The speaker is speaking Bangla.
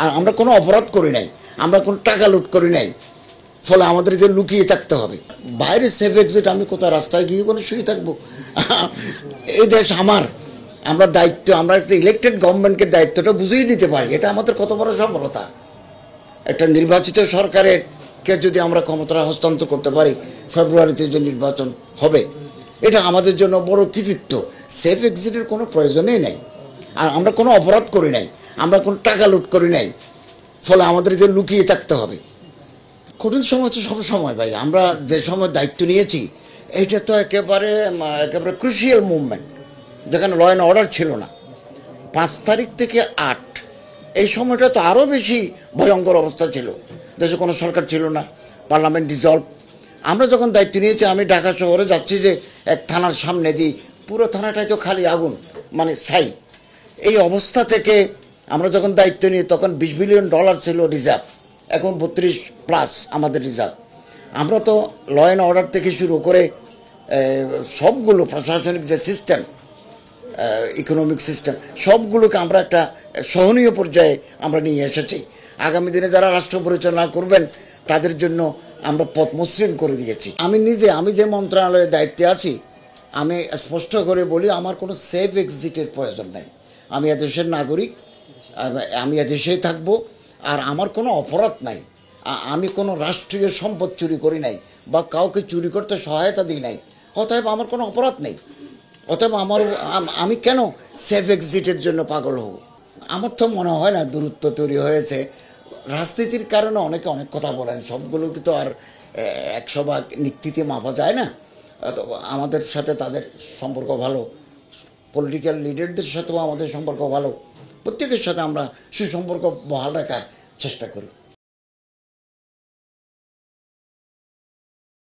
আর আমরা কোনো অপরাধ করি নাই, আমরা কোনো টাকা লুট করি নাই, ফলে আমাদের যে লুকিয়ে থাকতে হবে। বাইরে সেফ এক্সিট, আমি কোথাও রাস্তায় গিয়ে কোনো শুয়ে থাকবো? এই দেশ আমার, আমরা দায়িত্ব, আমরা একটা ইলেকটেড গভর্নমেন্টকে দায়িত্বটা বুঝিয়ে দিতে পারি, এটা আমাদের কত বড় সফলতা। একটা নির্বাচিত সরকারের কে যদি আমরা ক্ষমতা হস্তান্তর করতে পারি, ফেব্রুয়ারিতে যে নির্বাচন হবে, এটা আমাদের জন্য বড় কৃতিত্ব। সেফ এক্সিটের কোনো প্রয়োজনই নাই, আর আমরা কোনো অপরাধ করি নাই, আমরা কোনো টাকা লুট করি নাই, ফলে আমাদের যে লুকিয়ে থাকতে হবে। কঠিন সময় হচ্ছে সব সময় ভাই, আমরা যে সময় দায়িত্ব নিয়েছি এইটা তো একেবারে ক্রুশিয়াল মুভমেন্ট, যেখানে ল অ্যান্ড অর্ডার ছিল না। 5 তারিখ থেকে 8 এই সময়টা তো আরও বেশি ভয়ঙ্কর অবস্থা ছিল, দেশে কোনো সরকার ছিল না, পার্লামেন্ট ডিসলভ। আমরা যখন দায়িত্ব নিয়েছি, আমি ঢাকা শহরে যাচ্ছি যে এক থানার সামনে দিই, পুরো থানাটাই তো খালি আগুন, মানে ছাই। এই অবস্থা থেকে আমরা যখন দায়িত্ব নিই তখন $20 বিলিয়ন ছিল রিজার্ভ, এখন 32+ আমাদের রিজার্ভ। আমরা তো ল অ্যান্ড অর্ডার থেকে শুরু করে সবগুলো প্রশাসনিক যে সিস্টেম, ইকোনমিক সিস্টেম, সবগুলোকে আমরা একটা সহনীয় পর্যায়ে আমরা নিয়ে এসেছি। আগামী দিনে যারা রাষ্ট্র পরিচালনা করবেন তাদের জন্য আমরা পথ মসৃণ করে দিয়েছি। আমি যে মন্ত্রণালয়ের দায়িত্বে আছি, আমি স্পষ্ট করে বলি, আমার কোনো সেফ এক্সিটের প্রয়োজন নেই। আমি এদেশের নাগরিক, আমি এদেশেই থাকবো, আর আমার কোনো অপরাধ নাই। আমি কোনো রাষ্ট্রীয় সম্পদ চুরি করি নাই বা কাউকে চুরি করতে সহায়তা দিই নাই, অতএব আমার কোনো অপরাধ নেই। অতএব আমি কেন সেফ এক্সিটের জন্য পাগল হব? আমার তো মনে হয় না দূরত্ব তৈরি হয়েছে। রাজনীতির কারণে অনেকে অনেক কথা বলেন, সবগুলোকে তো আর 100 ভাগ নিক্তিতে মাপা যায় না। আমাদের সাথে তাদের সম্পর্ক ভালো, পলিটিক্যাল লিডারদের সাথেও আমাদের সম্পর্ক ভালো, প্রত্যেকের সাথে আমরা সুসম্পর্ক বহাল রাখার চেষ্টা করি।